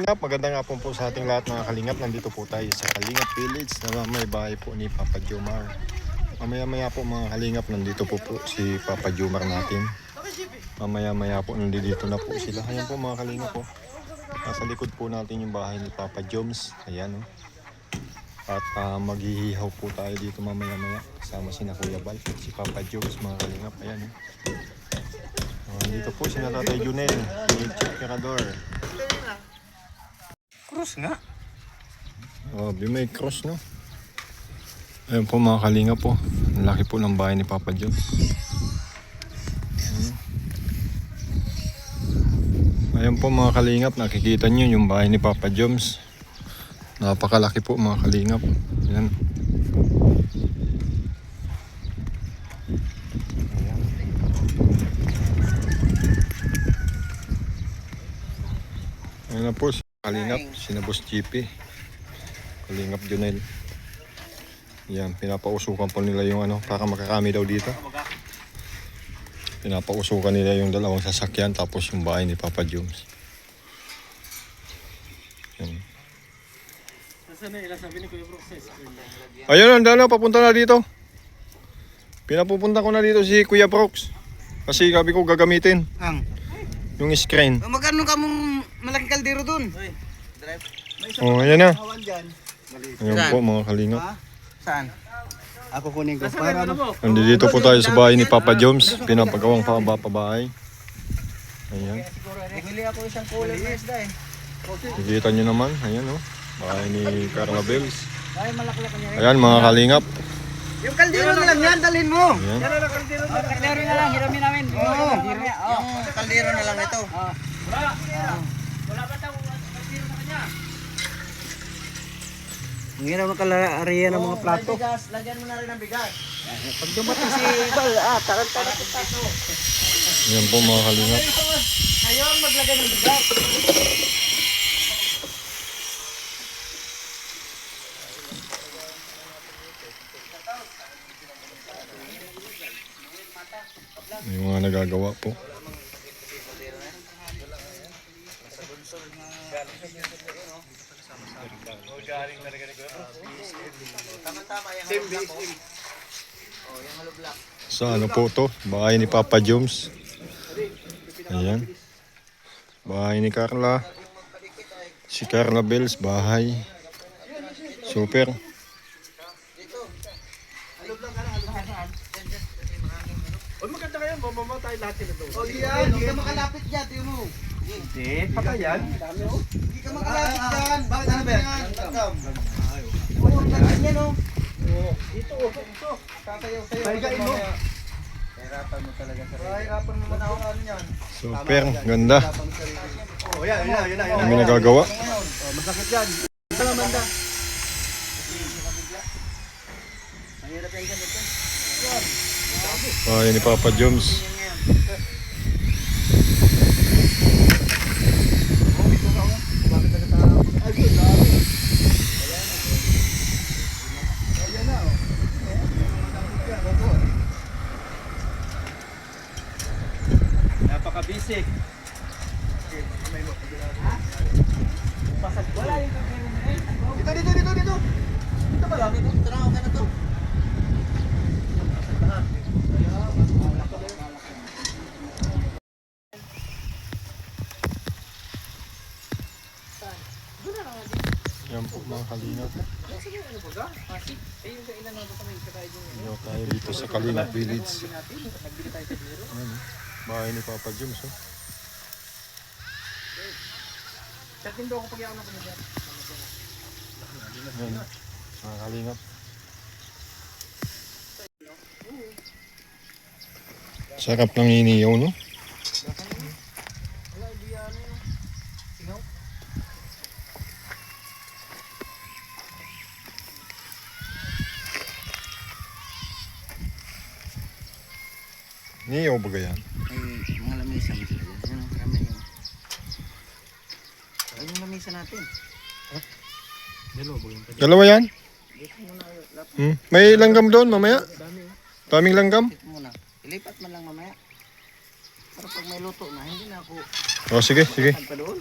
kalingap, maganda nga po sa ating lahat mga kalingap. Nandito po tayo sa Kalingap Village na may bahay po ni Papa Jomar. Mamaya-maya po mga kalingap, nandito po si Papa Jomar natin. Mamaya-maya po nandito na po sila. Ayan po mga kalingap po. Nasa likod po natin yung bahay ni Papa Joms. Ayan o. At maghihihaw po tayo dito mamaya-maya. Kasama si Kuya Bal, si Papa Joms mga kalingap. Ayan o. Dito po si Tatay Junel, si Chief Mirador. Cross nga. Oh, may cross no. Ayun po mga kalinga po. Ang laki po ng bahay ni Papa Joms. Ayun po mga kalingap, nakikita nyo yung bahay ni Papa Joms. Napakalaki po mga kalingap. Ayan. Ayan na po si Kalingap, sinabos GP. Kalingap Junel. Yan, pinapausukan po nila yung para makakami daw dito. Pinapausukan nila yung dalawang sasakyan tapos yung bahay ni Papa Joms. Yan. Ayun, andala, papunta na dito. Pinapupunta ko na dito si Kuya Brooks. Kasi gabi ko gagamitin. Yung screen. Magkano ka mong malaking kaldero dun? Oh, ayan na. Ayan po mga kalingap. Saan? Ako kunin ko. Para Nandito po tayo sa bahay ni Papa Joms. Pinapagawang pabahay. Ayan. Bumili ako isang kulay na isda eh. Nakikita nyo naman. Ayan o. Bahay ni Carla Bells. Ay, malaklak niya rin. Ayan mga kalingap. Yung kaldero na lang yan, dalhin mo. Ayan. Kaldero na lang, hiramin namin. Oo. Yung kaldero na lang ito. Wala ba daw kaldero na kanya? Ang hirap ng kalariya ng mga plato. Lagyan mo na rin ng bigas. Pag dumating si Bal, taran-taran kita. Ayan po mga kalingap. Ngayon, maglagay ng bigas. May mga nagagawa po. Sa ano po to? Bahay ni Papa Joms. Ayan. Bahay ni Carla. Si Carla Bells, bahay. Super. maganda kayo, mamamatay lahat sila doon. O yan, hindi ka makalapit dyan, tiyo mo. Hindi, patay yan. Hindi ka makalapit dyan. Bakit ano ba yan? Oo, ganyan yan o. Dito, ito. Tatayaw-tayaw. Paigain mo. Hirapan mo talaga sarili. Hirapan mo man ako ano yan. Super. Ganda. Oh, yan. Kami nagagawa. Masakit yan. Salamanda. Mahirap yan ganito. Bahay ni Papa Joms. Napaka-basic. Wala yung kagaya. Dito. Ito ba lang? Ito na, okay na to. Yan po mga kalingap. Yan tayo dito sa Kalingap Village. Ayan, bahay ni Papa Joms. Oh. Chatin daw ako pag ako na dyan. Yan, mga kalingap. Sarap ng iniyaw, no? Iniyaw ba yan? Ay, mga lamisa mo sila. Yan ang karami yun. Ay, yung lamisa natin. Dalawa yan? May langgam doon mamaya? Daming langgam? Ito muna. Ilipat man lang mamaya. Para pag may luto na, hindi na ako Oh, sige. pa doon.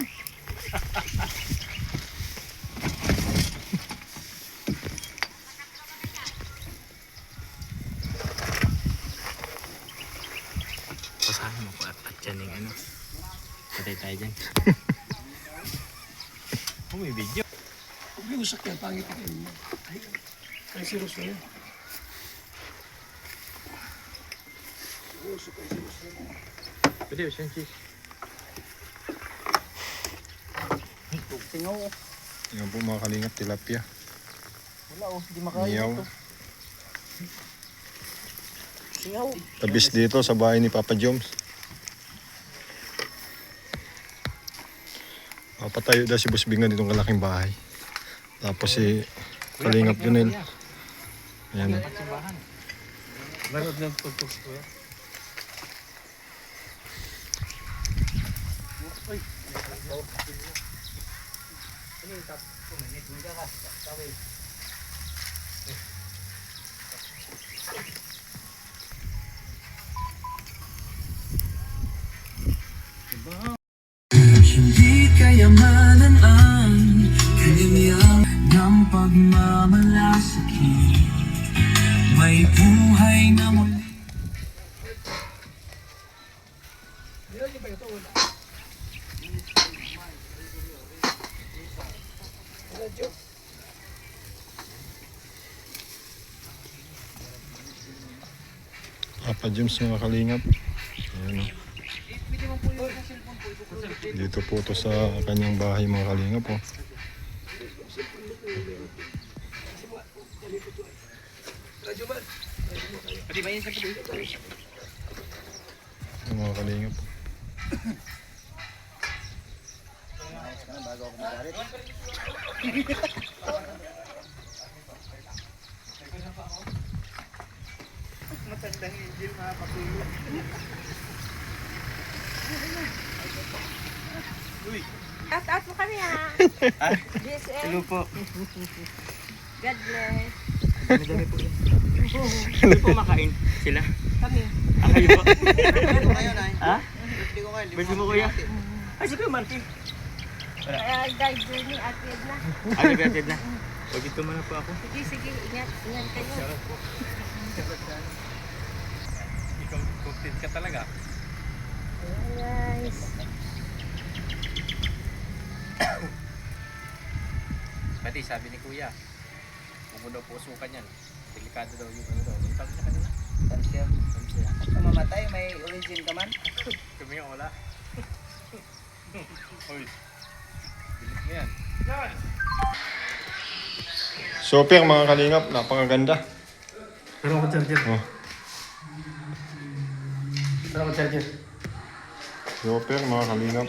video. Huwag yung usak yan, pangit ka yun. Ay, serious na yan. Pwede ba siyang cheese? Singaw. Yan po mga kalingap, tilapia. Wala oh, hindi makaya Niyaw. ito. Singaw. Tabis dito sa bahay ni Papa Joms. Papatayo daw si Boss Bingan ditong kalaking bahay. Tapos si Kalingap Junel. Ayan. Marod ng tugtog ko. Hindi kayamanan ang kanyang ng pagmamalasakit. May buhay na muli. Papa Joms mga kalingap. Ayan, oh. Dito po to sa kanyang bahay mga kalingap. Oh. Pwede ba yun sa pwede? Ayan, mga kalingap. Bago ako magalit. Matandang angel mga kapulot. Out mo kami ha. DSM. Hello po. God bless. Hindi po makain sila. Kami. Kayo po. Birthday ko ngayon ay. Ha? Birthday ko ngayon. Birthday mo kuya? Ay, sige Martin. Kaya guys, journey at na. Ay, nagkatid na. Pag ito man po ako. Sige, sige. Ingat. Ingat kayo. Ikaw content ka talaga. Ayan, guys. Pati sabi ni Kuya, kung mo daw pusukan yan, delikado daw yung ano daw. Ang sabi niya kanina. Tansiya. Kung mamatay, may origin ka man. Kami yung wala. Uy, bilis mo yan. Super mga kalingap, napakaganda. Pero ako charger. Oh. Pero ako charger. Super mga kalingap.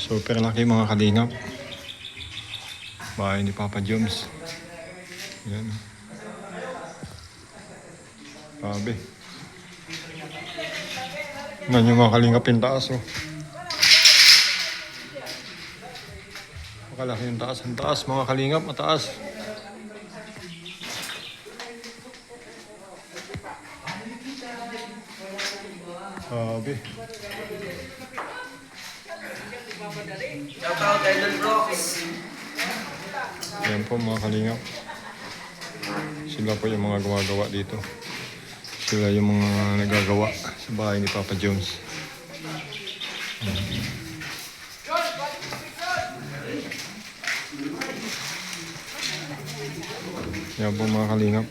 Super laki mga kalingap. Bahay ni Papa Joms. Yan. Sabi. Yan yung mga kalingap yung taas oh. Makalaki yung taas. Ang taas mga kalingap, mataas. Sabi. Shout out Idol Brooks. Yan po mga kalingap. Sila po yung mga gumagawa dito. Sila yung mga nagagawa sa bahay ni Papa Jones. Yan po mga kalingap.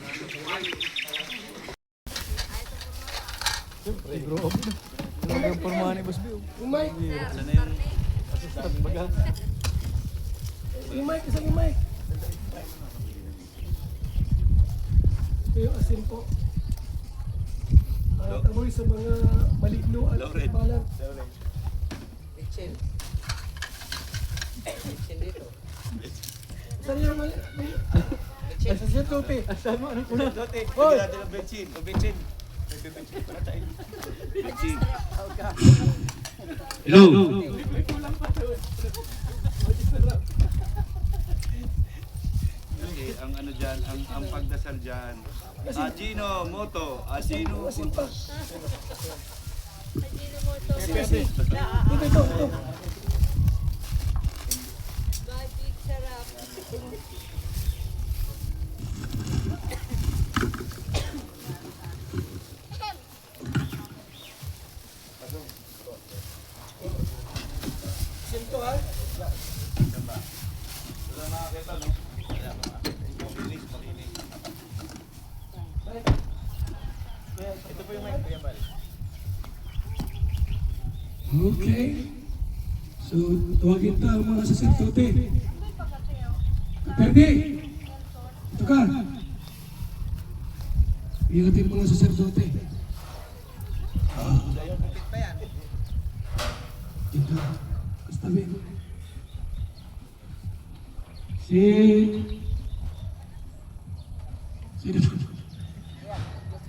Yung mic, isang yung mic. Ito yung asin po. Taboy sa mga maligno at balang. Kitchen. Kitchen dito. Saan yung ay, sa siya topi. Saan mo? Ano kuna? Hoy! Hello. Ang ano dyan, ang pagdasal dyan. Ajino Moto, Ajino Asin pa. Ito. Ito. Magic sarap. Okay. So, tuwagin ta ang mga saserdote. Kaperde! Ito ka. Ingatin mga saserdote. Ito. Kastabi. Sino to?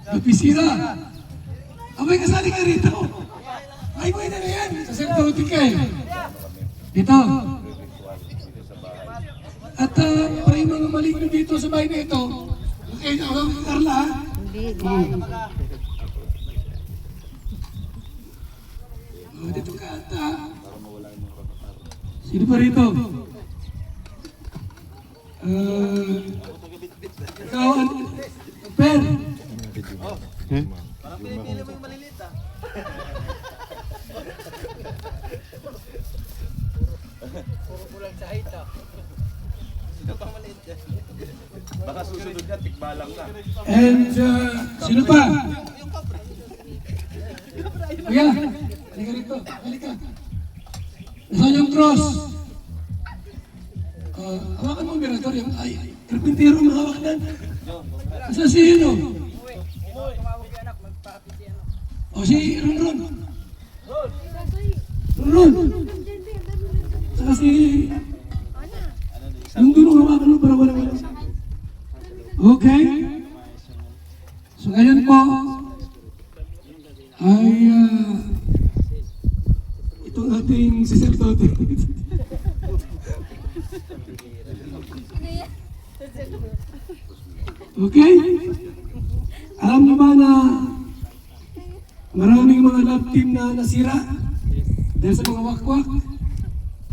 Napisira! Abay, kasali ka rito! Ay, mo na yan! Saserdote ka eh! Dito! At para yung mga maligno dito sa bahay na ito, okay, Carla ha? Hindi. Dito ka at sino pa rito? Ikaw, Per! Baka susunod niya, tikbalang na. And sino pa? Kuya, halika rito, halika. Nasaan yung cross? Hawakan mo ang mirador, yung karpintero ang hawak na. Nasaan sino? O si Ronron. Ronron. Saka si... Yung dulo hawakan mo para wala. Okay. So ngayon po ay itong ating saserdote. Okay? Alam mo ba na maraming mga love team na nasira dahil sa mga wakwak?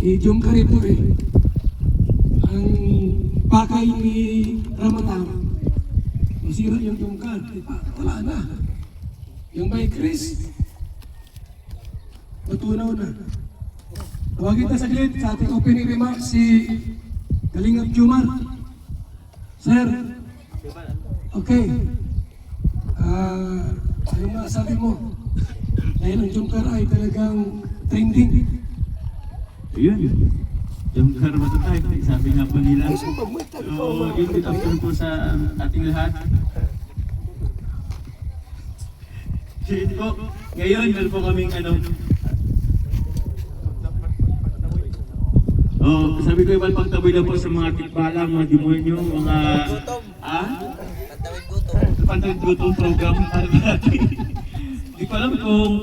Jom ka rito eh. Ang pakay ni Ramatang, masira yung tungkad. Wala na. Yung may Chris, matunaw na. Tawagin na saglit sa ating opening remarks si Kalingap Jumar. Sir, okay. Ano masabi mo? Dahil ang Jumkar ay talagang trending. Ayun. Yung karma to tayo, sabi nga po nila. So, good afternoon po sa ating lahat. Shit po, ngayon meron po kaming sabi ko ibang pagtaboy na po sa mga tikbalang, mga demonyo, mga... Pantawid gutom. Pantawid gutom program para natin. Hindi ko alam kung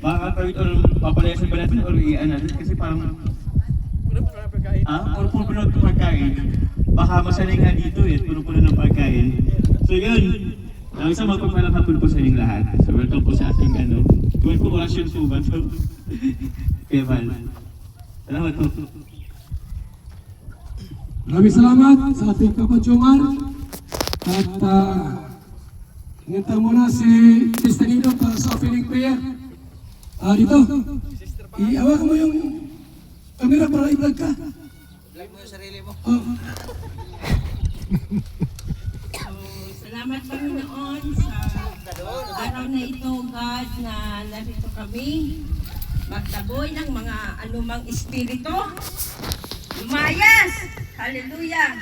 makakatawid or papalayasan ba natin or iyan natin kasi parang... or puno ng pagkain. Baka masanay nga dito eh, puno-puno ng pagkain. So yun, ang isang magpapalang hapon po sa inyong lahat. So welcome po sa ating tuwin po orasyon po ba? So, kaya Val. Salamat po. Maraming salamat sa ating kapadyungan. At hinintay muna si Sister Nino para sa opening prayer. Dito, iawak mo yung camera para i-vlog ka. Vlog mo yung sarili mo. Salamat Panginoon sa araw na ito, God, na narito kami. Magtaboy ng mga anumang espiritu. Lumayas! Hallelujah!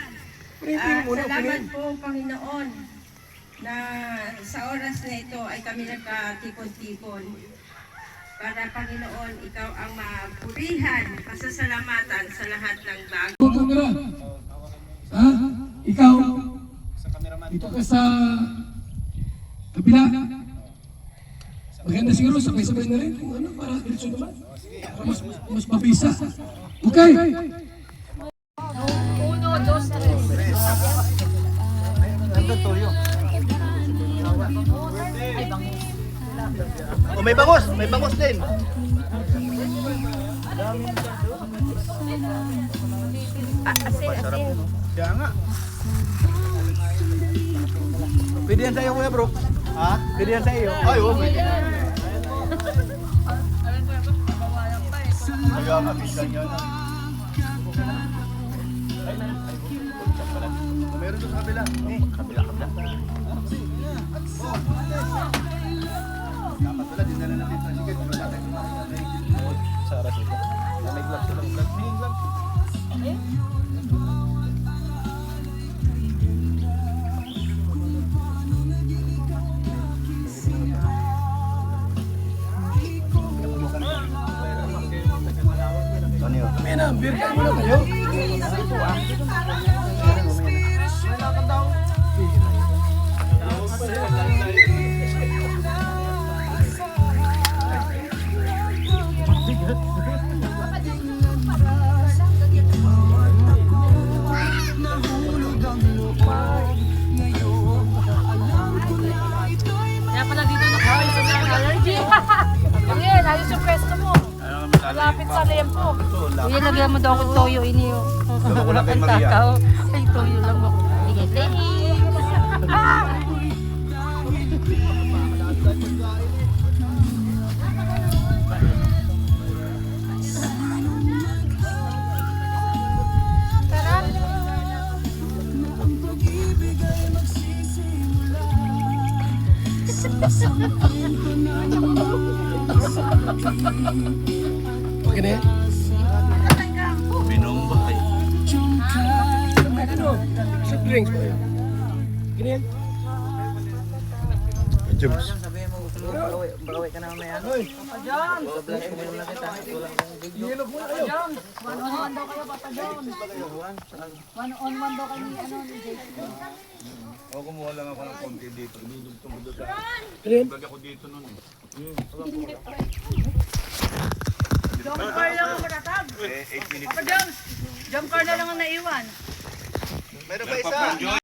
Salamat po, Panginoon, na sa oras na ito ay kami nagkatipon-tipon. Para, Panginoon, ikaw ang mapurihan, pasasalamatan sa lahat ng bagay. Camera. Ikaw, dito ka sa kabila. Maganda siguro, sabay-sabay na rin. Kung ano, para diretso naman. Para mas mabisa. Okay. 1, 2, 3. Oh, may bangos din. Asin. Kaya nga. Pwede yan sa'yo, Kuya Bro. Ha? Pwede yan sa'yo. Ay, oo. Kaya nga, pinsan yan. Meron doon sa kabila. Kabila. Kaya pala dito nakakain sa mga allergy. Ngayon, ayos yung pwesto mo. Malapit sa lempo. Kuya, lagyan mo daw akong toyo ini. Ang takaw. Ay, toyo lang ako. Sige, thanks. Okay na yan? Binombahay. Soft drinks po yun. Okay na yan? Jobs. Sabihin mo, gusto mo bakawi ka na mamaya. Papa John! Vlog ko muna kita. Kulang ng video. Papa John! One-on-one daw kayo, Papa John. One-on-one daw kayo ni Jason. O, kumuha lang ako ng konti dito. Dinudugtong ko doon sa... Okay na yan? Vlog ako dito nun eh. Jump car lang ang matatag. 8 minutes. Papa John! Jump car na lang ang naiwan. Meron pa isa.